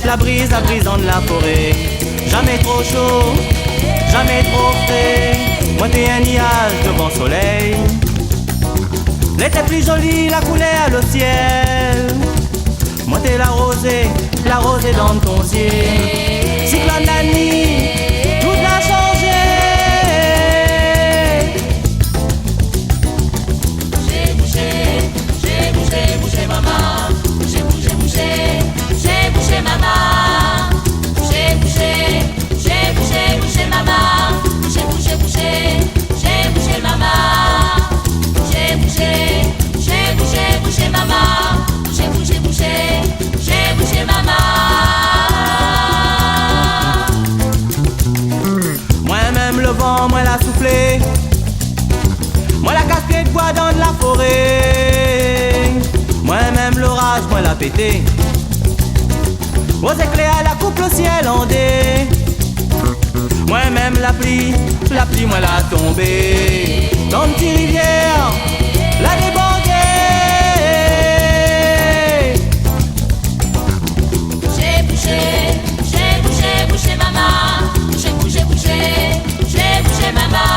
La brise dans la forêt. Jamais trop chaud, jamais trop frais. Moi t'es un nuage devant le soleil. L'été plus joli, la couleur le ciel. Moi t'es la rosée dans ton ciel. Cyclone la nuit, tout l'a changé. J'ai bougé maman. J'ai bougé maman. J'ai bougé maman. J'ai bougé maman. J'ai bougé maman. J'ai bougé maman. Moi-même le vent, moi l'a soufflé. Moi la casquette bois dans la forêt. Moi-même l'orage, moi l'a pété. Aux éclairs, la coupe le ciel en dé. Moi-même la pluie, moi l'a tombé. Dans une petite rivière, la débordée. J'ai bougé maman. J'ai bougé maman. J'ai bougé maman.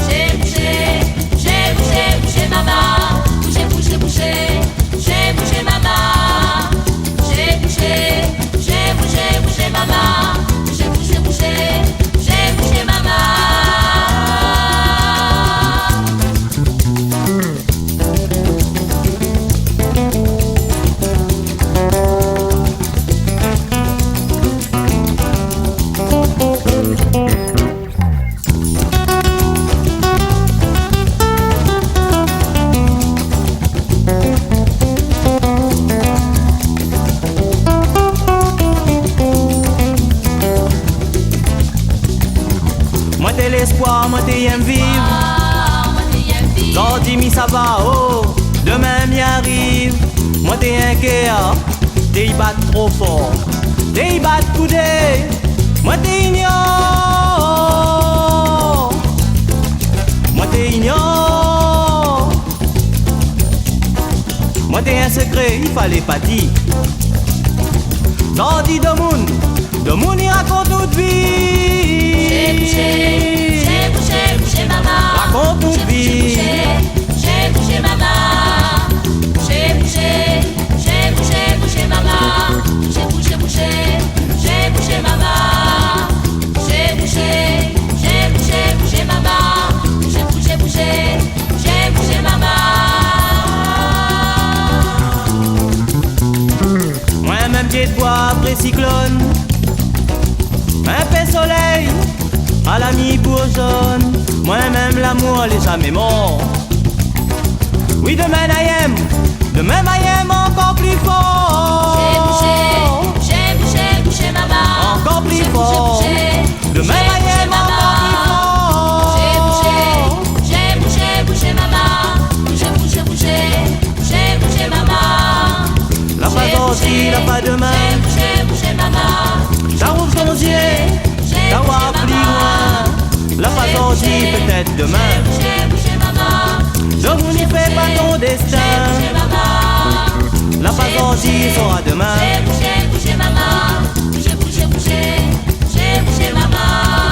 J'ai bougé maman. J'ai bougé maman. J'ai bougé maman. Moi t'es l'espoir, moi t'es aime vivre. L'on dit mi ça va, oh, demain m'y arrive. Moi t'es inquiet, t'es y bat trop fort. T'es y bat coudé, moi t'es ignore. Moi t'es ignore. Moi t'es un secret, il fallait pas dire. L'on dit de moun y raconte toute vie. J'ai bougé maman. Raconte toute vie. J'ai bougé maman. J'ai bougé maman. J'ai bougé maman. J'ai bougé maman. J'ai bougé maman. Moi-même pied de bois après cyclone. Un peu soleil à la mi-bourgeonne. Moi-même l'amour elle est jamais mort. Oui demain I am encore plus fort. J'ai bougé maman. Encore plus fort. Demain I am encore plus fort. J'ai bougé maman. J'ai bougé maman. La pas aujourd'hui, la pas demain. J'ai bougé maman. Ça roule ton yeux, ça va plus loin. La pas aujourd'hui, peut-être demain. J'ai bougé maman. Donc vous n'y faites pas ton destin. La pas aujourd'hui sera demain. J'ai bougé maman. J'ai bougé maman.